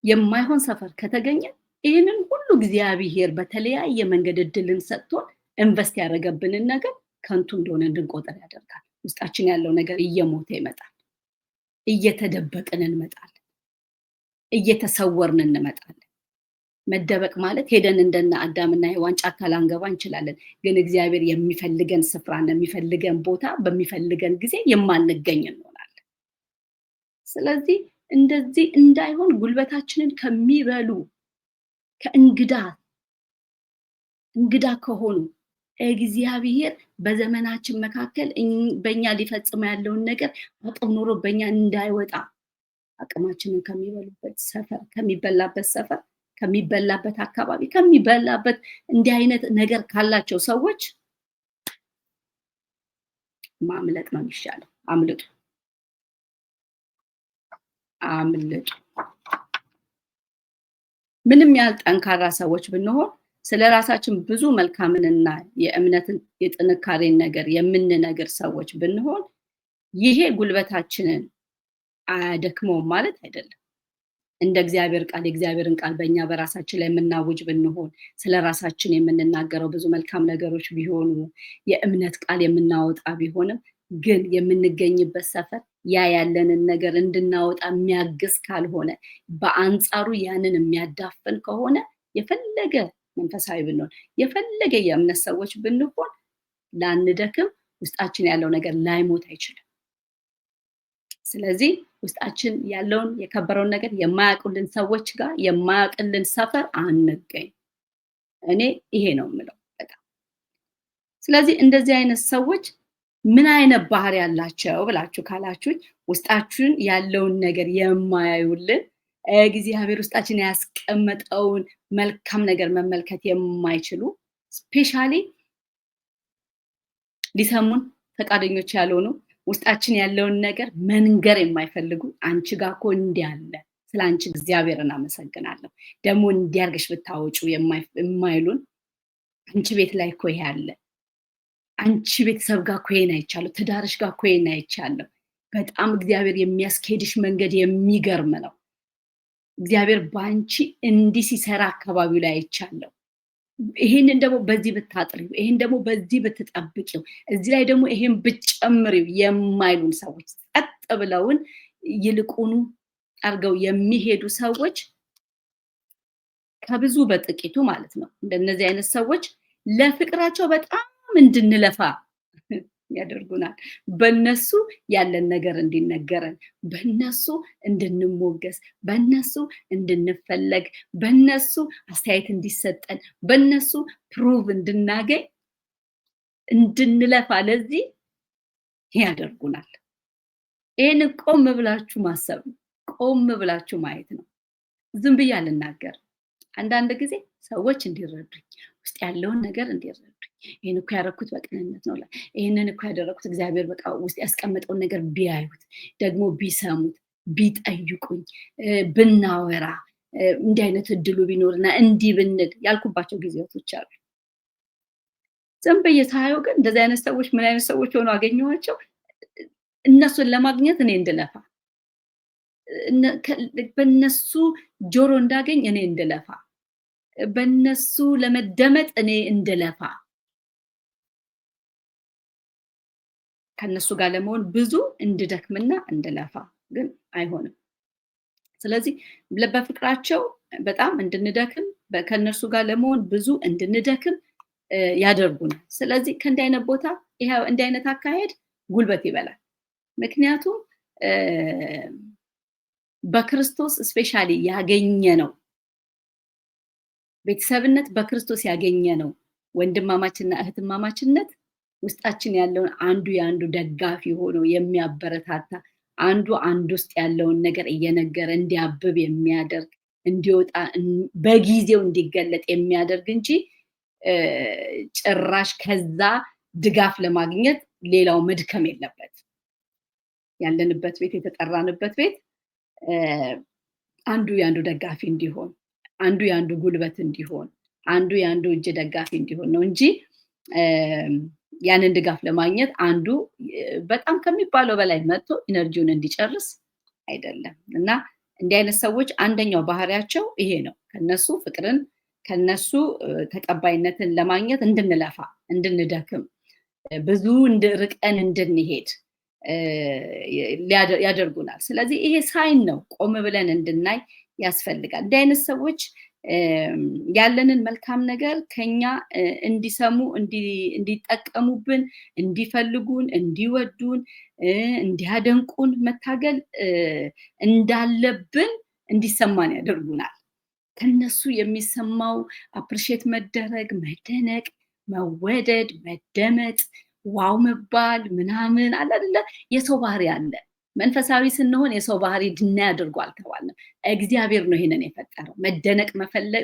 የማይሆን ሰፈር ከተገኘ ይህንን ሁሉ እግዚአብሔር በተለያየ መንገድ እድልን ሰጥቶን ኢንቨስት ያደረገብንን ነገር ከንቱ እንደሆነ እንድንቆጥር ያደርጋል። ውስጣችን ያለው ነገር እየሞተ ይመጣል። እየተደበቅን እንመጣለን። እየተሰወርን እንመጣለን። መደበቅ ማለት ሄደን እንደነ አዳምና ሔዋን ጫካ ላንገባ እንችላለን። ግን እግዚአብሔር የሚፈልገን ስፍራና የሚፈልገን ቦታ በሚፈልገን ጊዜ የማንገኝ እንሆናለን። ስለዚህ እንደዚህ እንዳይሆን ጉልበታችንን ከሚበሉ እንግዳ ከሆኑ እግዚአብሔር በዘመናችን መካከል በእኛ ሊፈጽመው ያለውን ነገር አቅም ኖሮ በእኛ እንዳይወጣ አቅማችንን ከሚበሉበት ሰፈር፣ ከሚበላበት ሰፈር፣ ከሚበላበት አካባቢ፣ ከሚበላበት እንዲህ አይነት ነገር ካላቸው ሰዎች ማምለጥ ነው የሚሻለው። አምልጡ። ምንም ያህል ጠንካራ ሰዎች ብንሆን ስለ ራሳችን ብዙ መልካምንና የእምነትን የጥንካሬን ነገር የምንነግር ሰዎች ብንሆን ይሄ ጉልበታችንን አያደክመውም ማለት አይደለም። እንደ እግዚአብሔር ቃል የእግዚአብሔርን ቃል በእኛ በራሳችን ላይ የምናውጅ ብንሆን ስለ ራሳችን የምንናገረው ብዙ መልካም ነገሮች ቢሆኑ የእምነት ቃል የምናወጣ ቢሆንም ግን የምንገኝበት ሰፈር ያ ያለንን ነገር እንድናወጣ የሚያግዝ ካልሆነ በአንጻሩ ያንን የሚያዳፍን ከሆነ የፈለገ መንፈሳዊ ብንሆን የፈለገ የእምነት ሰዎች ብንሆን ላንደክም፣ ውስጣችን ያለው ነገር ላይሞት አይችልም። ስለዚህ ውስጣችን ያለውን የከበረውን ነገር የማያውቁልን ሰዎች ጋር የማያውቅልን ሰፈር አንገኝ። እኔ ይሄ ነው የምለው በጣም። ስለዚህ እንደዚህ አይነት ሰዎች ምን አይነት ባህሪ ያላቸው ብላችሁ ካላችሁኝ ውስጣችሁን ያለውን ነገር የማያዩልን እግዚአብሔር ውስጣችን ያስቀመጠውን መልካም ነገር መመልከት የማይችሉ ስፔሻሊ ሊሰሙን ፈቃደኞች ያልሆኑ ውስጣችን ያለውን ነገር መንገር የማይፈልጉ አንቺ ጋር እኮ እንዲህ አለ፣ ስለ አንቺ እግዚአብሔርን አመሰግናለሁ፣ ደግሞ እንዲያርግሽ ብታወጩ የማይሉን አንቺ ቤት ላይ እኮ ይሄ አለ፣ አንቺ ቤተሰብ ጋር እኮ ይሄን አይቻለሁ፣ ትዳርሽ ጋር እኮ ይሄን አይቻለሁ፣ በጣም እግዚአብሔር የሚያስኬድሽ መንገድ የሚገርም ነው፣ እግዚአብሔር በአንቺ እንዲህ ሲሰራ አካባቢው ላይ አይቻለሁ፣ ይሄንን ደግሞ በዚህ ብታጥሪው፣ ይሄን ደግሞ በዚህ ብትጠብቂው፣ እዚህ ላይ ደግሞ ይሄን ብትጨምሪው የማይሉን ሰዎች ጸጥ ብለውን ይልቁኑ አርገው የሚሄዱ ሰዎች ከብዙ በጥቂቱ ማለት ነው። እንደነዚህ አይነት ሰዎች ለፍቅራቸው በጣም እንድንለፋ ያደርጉናል። በእነሱ ያለን ነገር እንዲነገረን፣ በእነሱ እንድንሞገስ፣ በእነሱ እንድንፈለግ፣ በእነሱ አስተያየት እንዲሰጠን፣ በእነሱ ፕሩቭ እንድናገኝ እንድንለፋ ለዚህ ያደርጉናል። ይሄን ቆም ብላችሁ ማሰብ ነው። ቆም ብላችሁ ማየት ነው። ዝም ብዬ አልናገርም። አንዳንድ ጊዜ ሰዎች እንዲረዱኝ፣ ውስጥ ያለውን ነገር እንዲረዱኝ፣ ይሄን እኮ ያደረኩት በቅንነት ነው፣ ይሄንን እኮ ያደረኩት እግዚአብሔር በቃ ውስጥ ያስቀመጠውን ነገር ቢያዩት፣ ደግሞ ቢሰሙት፣ ቢጠይቁኝ፣ ብናወራ፣ እንዲህ አይነት እድሉ ቢኖርና እንዲህ ብንል ያልኩባቸው ጊዜያቶች አሉ። ዝም ብዬ ሳየው ግን እንደዚህ አይነት ሰዎች ምን አይነት ሰዎች ሆነው አገኘኋቸው? እነሱን ለማግኘት እኔ እንድለፋ፣ በእነሱ ጆሮ እንዳገኝ እኔ እንድለፋ፣ በእነሱ ለመደመጥ እኔ እንድለፋ፣ ከነሱ ጋር ለመሆን ብዙ እንድደክምና እንድለፋ ግን አይሆንም። ስለዚህ በፍቅራቸው በጣም እንድንደክም፣ ከነሱ ጋር ለመሆን ብዙ እንድንደክም ያደርጉናል። ስለዚህ ከእንዲህ አይነት ቦታ እንዲህ አይነት አካሄድ ጉልበት ይበላል። ምክንያቱም በክርስቶስ ስፔሻሊ ያገኘ ነው ቤተሰብነት፣ በክርስቶስ ያገኘ ነው ወንድማማችና እህትማማችነት ውስጣችን ያለውን አንዱ የአንዱ ደጋፊ ሆኖ የሚያበረታታ፣ አንዱ ውስጥ ያለውን ነገር እየነገረ እንዲያብብ የሚያደርግ እንዲወጣ በጊዜው እንዲገለጥ የሚያደርግ እንጂ ጭራሽ ከዛ ድጋፍ ለማግኘት ሌላው መድከም የለበት። ያለንበት ቤት የተጠራንበት ቤት አንዱ የአንዱ ደጋፊ እንዲሆን፣ አንዱ የአንዱ ጉልበት እንዲሆን፣ አንዱ የአንዱ እጅ ደጋፊ እንዲሆን ነው እንጂ ያንን ድጋፍ ለማግኘት አንዱ በጣም ከሚባለው በላይ መጥቶ ኢነርጂውን እንዲጨርስ አይደለም። እና እንዲህ አይነት ሰዎች አንደኛው ባህሪያቸው ይሄ ነው። ከነሱ ፍቅርን ከነሱ ተቀባይነትን ለማግኘት እንድንለፋ፣ እንድንደክም፣ ብዙ ርቀን እንድንሄድ ያደርጉናል። ስለዚህ ይሄ ሳይን ነው፣ ቆም ብለን እንድናይ ያስፈልጋል። እንዲህ አይነት ሰዎች ያለንን መልካም ነገር ከኛ እንዲሰሙ፣ እንዲጠቀሙብን፣ እንዲፈልጉን፣ እንዲወዱን፣ እንዲያደንቁን መታገል እንዳለብን እንዲሰማን ያደርጉናል። ከነሱ የሚሰማው አፕሪሼት መደረግ፣ መደነቅ፣ መወደድ፣ መደመጥ፣ ዋው መባል ምናምን አለ አይደለ? የሰው ባህሪ አለ። መንፈሳዊ ስንሆን የሰው ባህሪ ድና ያደርጉ አልተባልንም። እግዚአብሔር ነው ይሄንን የፈጠረው። መደነቅ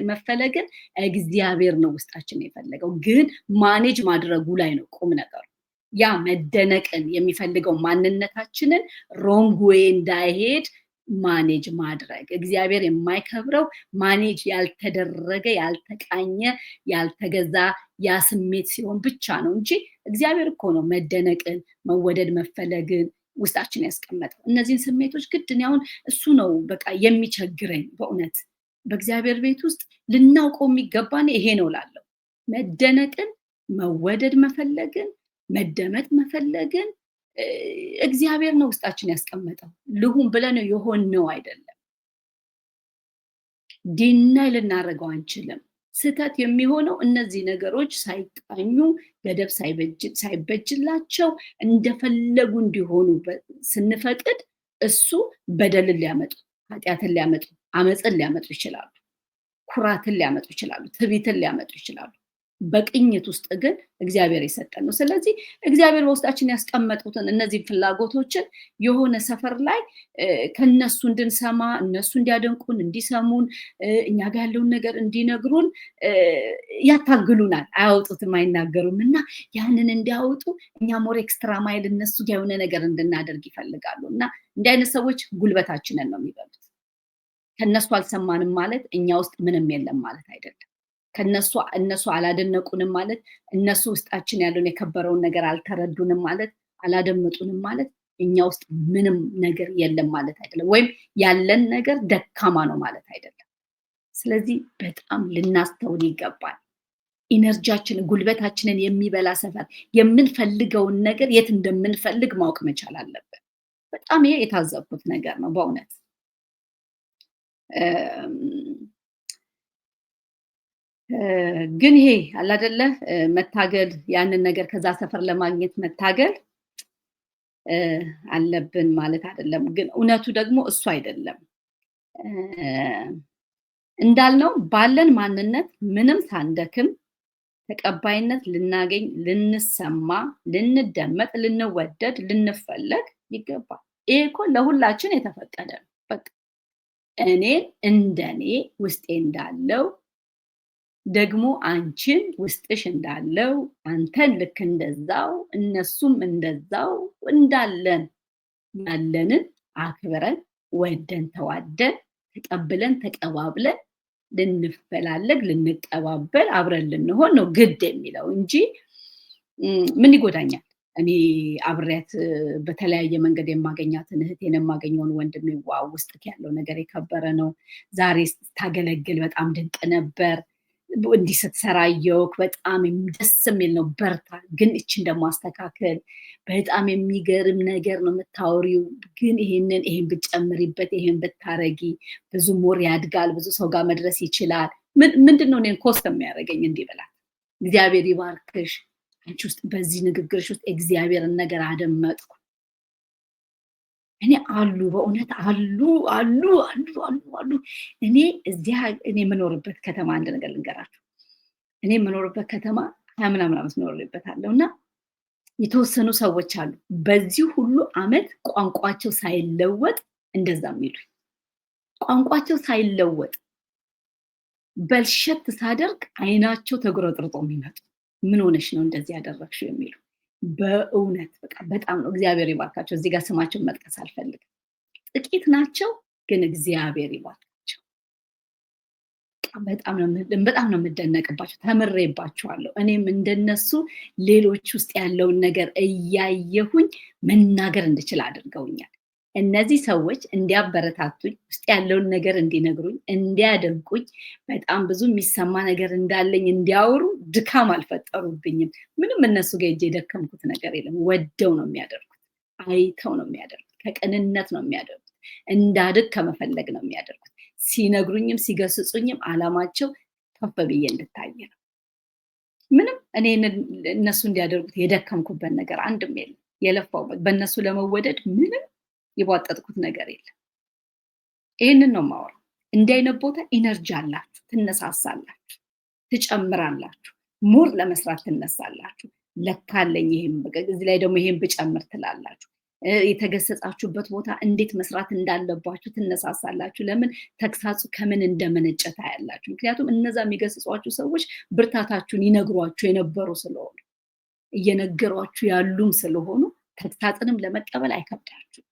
መፈለግን እግዚአብሔር ነው ውስጣችን የፈለገው። ግን ማኔጅ ማድረጉ ላይ ነው ቁም ነገሩ። ያ መደነቅን የሚፈልገው ማንነታችንን ሮንግ ዌይ እንዳይሄድ ማኔጅ ማድረግ። እግዚአብሔር የማይከብረው ማኔጅ ያልተደረገ፣ ያልተቃኘ፣ ያልተገዛ ያ ስሜት ሲሆን ብቻ ነው እንጂ እግዚአብሔር እኮ ነው መደነቅን፣ መወደድ፣ መፈለግን ውስጣችን ያስቀመጠው። እነዚህን ስሜቶች ግድ እኔ አሁን እሱ ነው በቃ የሚቸግረኝ በእውነት በእግዚአብሔር ቤት ውስጥ ልናውቀው የሚገባን ይሄ ነው ላለው መደነቅን፣ መወደድ መፈለግን፣ መደመጥ መፈለግን እግዚአብሔር ነው ውስጣችን ያስቀመጠው። ልሁን ብለን የሆነው አይደለም። ዲናይ ልናደርገው አንችልም። ስህተት የሚሆነው እነዚህ ነገሮች ሳይቃኙ፣ ገደብ ሳይበጅላቸው እንደፈለጉ እንዲሆኑ ስንፈቅድ እሱ በደልን ሊያመጡ፣ ኃጢአትን ሊያመጡ፣ አመፅን ሊያመጡ ይችላሉ። ኩራትን ሊያመጡ ይችላሉ። ትዕቢትን ሊያመጡ ይችላሉ። በቅኝት ውስጥ ግን እግዚአብሔር የሰጠን ነው። ስለዚህ እግዚአብሔር በውስጣችን ያስቀመጡትን እነዚህ ፍላጎቶችን የሆነ ሰፈር ላይ ከነሱ እንድንሰማ፣ እነሱ እንዲያደንቁን፣ እንዲሰሙን፣ እኛ ጋር ያለውን ነገር እንዲነግሩን ያታግሉናል። አያወጡትም፣ አይናገሩም እና ያንን እንዲያወጡ እኛ ሞር ኤክስትራ ማይል እነሱ ጋር የሆነ ነገር እንድናደርግ ይፈልጋሉ እና እንዲህ አይነት ሰዎች ጉልበታችንን ነው የሚበሉት። ከነሱ አልሰማንም ማለት እኛ ውስጥ ምንም የለም ማለት አይደለም። እነሱ አላደነቁንም ማለት እነሱ ውስጣችን ያለውን የከበረውን ነገር አልተረዱንም ማለት አላደመጡንም ማለት እኛ ውስጥ ምንም ነገር የለም ማለት አይደለም። ወይም ያለን ነገር ደካማ ነው ማለት አይደለም። ስለዚህ በጣም ልናስተውል ይገባል። ኢነርጂያችንን፣ ጉልበታችንን የሚበላ ሰፈር የምንፈልገውን ነገር የት እንደምንፈልግ ማወቅ መቻል አለብን። በጣም ይሄ የታዘብኩት ነገር ነው በእውነት። ግን ይሄ አለ አይደለ መታገል፣ ያንን ነገር ከዛ ሰፈር ለማግኘት መታገል አለብን ማለት አይደለም። ግን እውነቱ ደግሞ እሱ አይደለም። እንዳልነው ባለን ማንነት ምንም ሳንደክም ተቀባይነት ልናገኝ፣ ልንሰማ፣ ልንደመጥ፣ ልንወደድ፣ ልንፈለግ ይገባል። ይሄ እኮ ለሁላችን የተፈቀደ ነው። በቃ እኔን እንደኔ ውስጤ እንዳለው ደግሞ አንቺን ውስጥሽ እንዳለው፣ አንተን ልክ እንደዛው፣ እነሱም እንደዛው እንዳለን ያለንን አክብረን ወደን ተዋደን ተቀብለን ተቀባብለን ልንፈላለግ፣ ልንቀባበል፣ አብረን ልንሆን ነው ግድ የሚለው እንጂ ምን ይጎዳኛል እኔ አብሬያት በተለያየ መንገድ የማገኛትን እህቴን የማገኘውን ወንድሜ ዋው ውስጥ ያለው ነገር የከበረ ነው፣ ዛሬ ስታገለግል በጣም ድንቅ ነበር፣ እንዲህ ስትሰራ አየሁህ፣ በጣም ደስ የሚል ነው፣ በርታ፣ ግን እችን ደግሞ አስተካክል፣ በጣም የሚገርም ነገር ነው የምታወሪው፣ ግን ይሄን ብትጨምሪበት፣ ይሄን ብታረጊ ብዙ ሞር ያድጋል፣ ብዙ ሰው ጋር መድረስ ይችላል። ምንድነው እኔን ኮስት የሚያደርገኝ እንዲህ ብላት፣ እግዚአብሔር ይባርክሽ፣ አንቺ ውስጥ በዚህ ንግግርሽ ውስጥ እግዚአብሔርን ነገር አደመጥኩ። እኔ አሉ በእውነት አሉ አሉ አሉ አሉ አሉ። እኔ የምኖርበት ከተማ አንድ ነገር ልንገራችሁ። እኔ የምኖርበት ከተማ 20 ምናምን ዓመት ኖሬበታለሁ እና የተወሰኑ ሰዎች አሉ በዚህ ሁሉ ዓመት ቋንቋቸው ሳይለወጥ እንደዛ የሚሉ ቋንቋቸው ሳይለወጥ በልሸት ሳደርግ አይናቸው ተጉረጥርጦ የሚመጡ ምን ሆነሽ ነው እንደዚህ ያደረግሽው የሚሉ በእውነት በቃ በጣም ነው። እግዚአብሔር ይባርካቸው። እዚህ ጋር ስማቸውን መጥቀስ አልፈልግም። ጥቂት ናቸው፣ ግን እግዚአብሔር ይባርካቸው። በጣም ነው የምደነቅባቸው። ተምሬባቸዋለሁ። እኔም እንደነሱ ሌሎች ውስጥ ያለውን ነገር እያየሁኝ መናገር እንድችል አድርገውኛል። እነዚህ ሰዎች እንዲያበረታቱኝ፣ ውስጥ ያለውን ነገር እንዲነግሩኝ፣ እንዲያደንቁኝ፣ በጣም ብዙ የሚሰማ ነገር እንዳለኝ እንዲያወሩ ድካም አልፈጠሩብኝም። ምንም እነሱ ጋር ሄጄ የደከምኩት ነገር የለም። ወደው ነው የሚያደርጉት፣ አይተው ነው የሚያደርጉት፣ ከቅንነት ነው የሚያደርጉት፣ እንዳድግ ከመፈለግ ነው የሚያደርጉት። ሲነግሩኝም ሲገስጹኝም አላማቸው ከፍ ብዬ እንድታይ ነው። ምንም እኔ እነሱ እንዲያደርጉት የደከምኩበት ነገር አንድም የለም። የለፋውበት በእነሱ ለመወደድ ምንም የቧጠጥኩት ነገር የለም። ይህንን ነው የማወራው። እንዲህ አይነት ቦታ ኢነርጂ አላችሁ፣ ትነሳሳላችሁ፣ ትጨምራላችሁ፣ ሞር ለመስራት ትነሳላችሁ። ለካለኝ ይሄም እዚህ ላይ ደግሞ ይሄን ብጨምር ትላላችሁ። የተገሰጻችሁበት ቦታ እንዴት መስራት እንዳለባችሁ ትነሳሳላችሁ። ለምን? ተግሳጹ ከምን እንደመነጨ ታያላችሁ። ምክንያቱም እነዛ የሚገስጿችሁ ሰዎች ብርታታችሁን ይነግሯችሁ የነበሩ ስለሆኑ እየነገሯችሁ ያሉም ስለሆኑ ተግሳጽንም ለመቀበል አይከብዳችሁ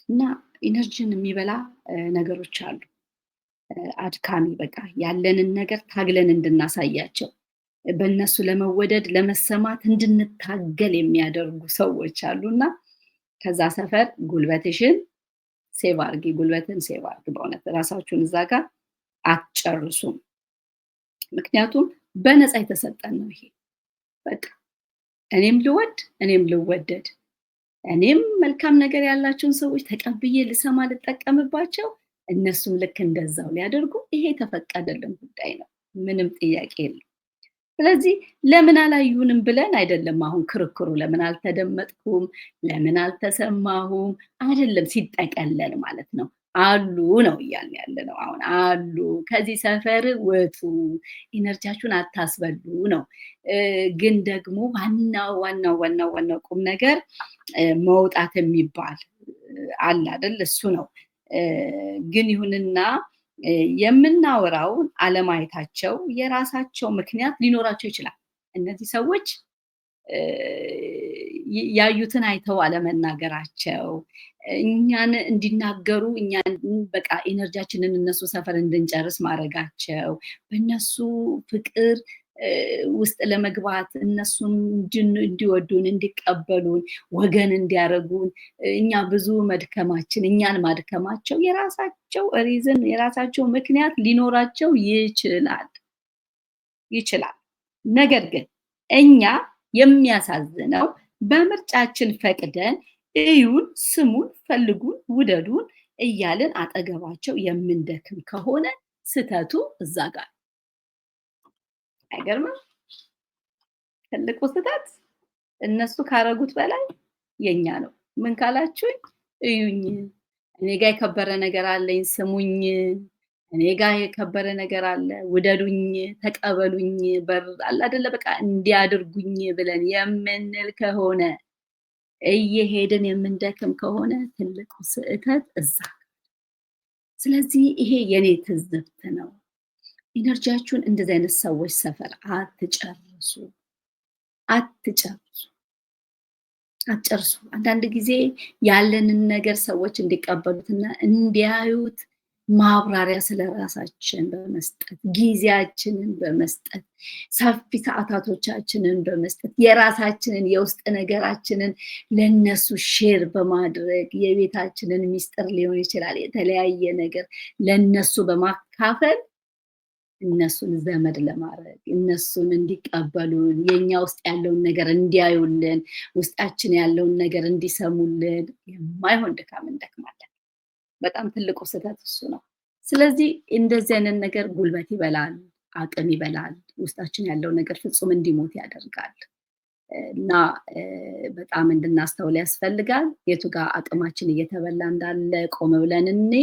እና ኢነርጂን የሚበላ ነገሮች አሉ። አድካሚ በቃ ያለንን ነገር ታግለን እንድናሳያቸው በእነሱ ለመወደድ ለመሰማት እንድንታገል የሚያደርጉ ሰዎች አሉና ከዛ ሰፈር ጉልበትሽን ሴቭ አርጊ፣ ጉልበትን ሴቭ አርጊ። በእውነት ራሳችሁን እዛ ጋር አትጨርሱም። ምክንያቱም በነፃ የተሰጠን ነው ይሄ። በቃ እኔም ልወድ፣ እኔም ልወደድ፣ እኔም መልካም ነገር ያላቸውን ሰዎች ተቀብዬ ልሰማ ልጠቀምባቸው፣ እነሱም ልክ እንደዛው ሊያደርጉ ይሄ የተፈቀደልን ጉዳይ ነው። ምንም ጥያቄ የለም። ስለዚህ ለምን አላዩንም ብለን አይደለም አሁን ክርክሩ። ለምን አልተደመጥኩም፣ ለምን አልተሰማሁም አይደለም፣ ሲጠቀለል ማለት ነው። አሉ ነው እያልን ያለ ነው። አሁን አሉ፣ ከዚህ ሰፈር ውጡ፣ ኢነርጂያችሁን አታስበሉ ነው። ግን ደግሞ ዋናው ቁም ነገር መውጣት የሚባል አለ አይደል? እሱ ነው። ግን ይሁንና የምናወራውን አለማየታቸው የራሳቸው ምክንያት ሊኖራቸው ይችላል። እነዚህ ሰዎች ያዩትን አይተው አለመናገራቸው፣ እኛን እንዲናገሩ እኛን በቃ ኢነርጂያችንን እነሱ ሰፈር እንድንጨርስ ማድረጋቸው፣ በእነሱ ፍቅር ውስጥ ለመግባት እነሱን እንዲወዱን፣ እንዲቀበሉን፣ ወገን እንዲያደርጉን እኛ ብዙ መድከማችን እኛን ማድከማቸው የራሳቸው ሪዝን የራሳቸው ምክንያት ሊኖራቸው ይችላል። ነገር ግን እኛ የሚያሳዝነው በምርጫችን ፈቅደን እዩን፣ ስሙን፣ ፈልጉን፣ ውደዱን እያልን አጠገባቸው የምንደክም ከሆነ ስተቱ እዛ ጋር አይገርምም? ትልቁ ስህተት እነሱ ካረጉት በላይ የኛ ነው። ምን ካላችሁኝ፣ እዩኝ፣ እኔ ጋር የከበረ ነገር አለኝ፣ ስሙኝ፣ እኔ ጋር የከበረ ነገር አለ፣ ውደዱኝ፣ ተቀበሉኝ፣ በር አለ አይደለ? በቃ እንዲያድርጉኝ ብለን የምንል ከሆነ እየሄድን የምንደክም ከሆነ ትልቁ ስህተት እዛ። ስለዚህ ይሄ የኔ ትዝብት ነው። ኢነርጂያችሁን እንደዚህ አይነት ሰዎች ሰፈር አትጨርሱ። አንዳንድ ጊዜ ያለንን ነገር ሰዎች እንዲቀበሉትና እንዲያዩት ማብራሪያ ስለራሳችን በመስጠት ጊዜያችንን በመስጠት ሰፊ ሰዓታቶቻችንን በመስጠት የራሳችንን የውስጥ ነገራችንን ለነሱ ሼር በማድረግ የቤታችንን ሚስጥር ሊሆን ይችላል የተለያየ ነገር ለነሱ በማካፈል እነሱን ዘመድ ለማድረግ እነሱን እንዲቀበሉን የኛ ውስጥ ያለውን ነገር እንዲያዩልን ውስጣችን ያለውን ነገር እንዲሰሙልን የማይሆን ድካም እንደክማለን። በጣም ትልቁ ስህተት እሱ ነው። ስለዚህ እንደዚህ አይነት ነገር ጉልበት ይበላል፣ አቅም ይበላል፣ ውስጣችን ያለው ነገር ፍጹም እንዲሞት ያደርጋል እና በጣም እንድናስተውል ያስፈልጋል። የቱ ጋር አቅማችን እየተበላ እንዳለ ቆም ብለን እኔ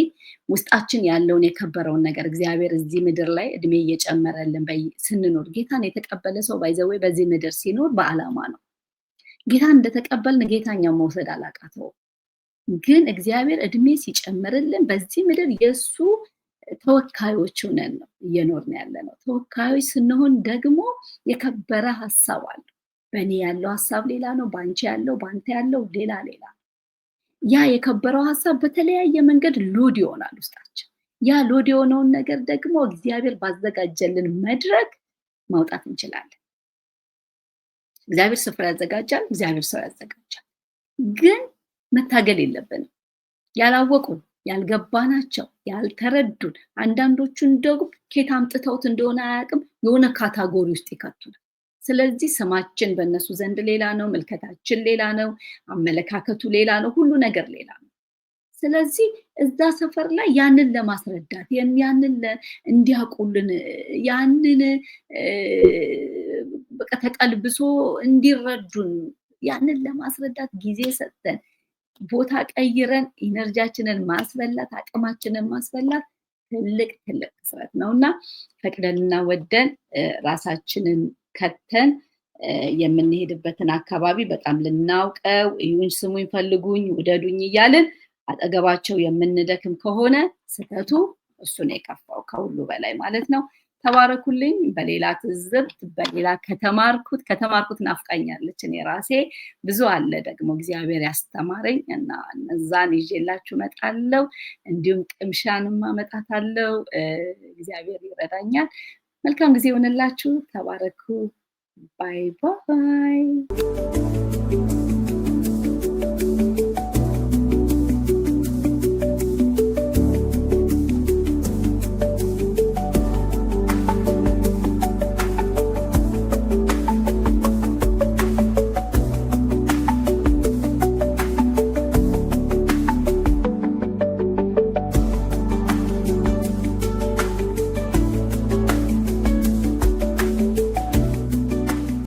ውስጣችን ያለውን የከበረውን ነገር እግዚአብሔር እዚህ ምድር ላይ እድሜ እየጨመረልን ስንኖር ጌታን የተቀበለ ሰው ባይዘወይ በዚህ ምድር ሲኖር በዓላማ ነው። ጌታን እንደተቀበልን ጌታኛው መውሰድ አላቃተውም። ግን እግዚአብሔር እድሜ ሲጨምርልን በዚህ ምድር የሱ ተወካዮች ሆነን ነው እየኖርን ያለነው። ተወካዮች ስንሆን ደግሞ የከበረ ሀሳብ አለ። በእኔ ያለው ሀሳብ ሌላ ነው፣ በአንቺ ያለው፣ በአንተ ያለው ሌላ ሌላ። ያ የከበረው ሀሳብ በተለያየ መንገድ ሎድ ይሆናል ውስጣችን። ያ ሎድ የሆነውን ነገር ደግሞ እግዚአብሔር ባዘጋጀልን መድረክ ማውጣት እንችላለን። እግዚአብሔር ስፍራ ያዘጋጃል፣ እግዚአብሔር ሰው ያዘጋጃል። ግን መታገል የለብንም። ያላወቁ ያልገባናቸው ያልተረዱን አንዳንዶቹን ደግሞ ከየት አምጥተውት እንደሆነ አያውቅም የሆነ ካታጎሪ ውስጥ ይከቱናል። ስለዚህ ስማችን በእነሱ ዘንድ ሌላ ነው፣ ምልከታችን ሌላ ነው፣ አመለካከቱ ሌላ ነው፣ ሁሉ ነገር ሌላ ነው። ስለዚህ እዛ ሰፈር ላይ ያንን ለማስረዳት ያንን እንዲያውቁልን ያንን በቃ ተቀልብሶ እንዲረዱን ያንን ለማስረዳት ጊዜ ሰጥተን ቦታ ቀይረን ኢነርጂያችንን ማስበላት አቅማችንን ማስበላት ትልቅ ስራት ነውና ፈቅደንና ወደን ራሳችንን ከተን የምንሄድበትን አካባቢ በጣም ልናውቀው እዩኝ፣ ስሙኝ፣ ፈልጉኝ፣ ውደዱኝ እያልን አጠገባቸው የምንደክም ከሆነ ስህተቱ እሱ ነው የከፋው ከሁሉ በላይ ማለት ነው። ተባረኩልኝ። በሌላ ትዝብት በሌላ ከተማርኩት ናፍቃኛለች። እኔ ራሴ ብዙ አለ ደግሞ እግዚአብሔር ያስተማረኝ እና እነዛን ይዤላችሁ እመጣለሁ። እንዲሁም ቅምሻንም አመጣታለሁ። እግዚአብሔር ይረዳኛል። መልካም ጊዜ ይሆንላችሁ። ተባረኩ። ባይ ባይ።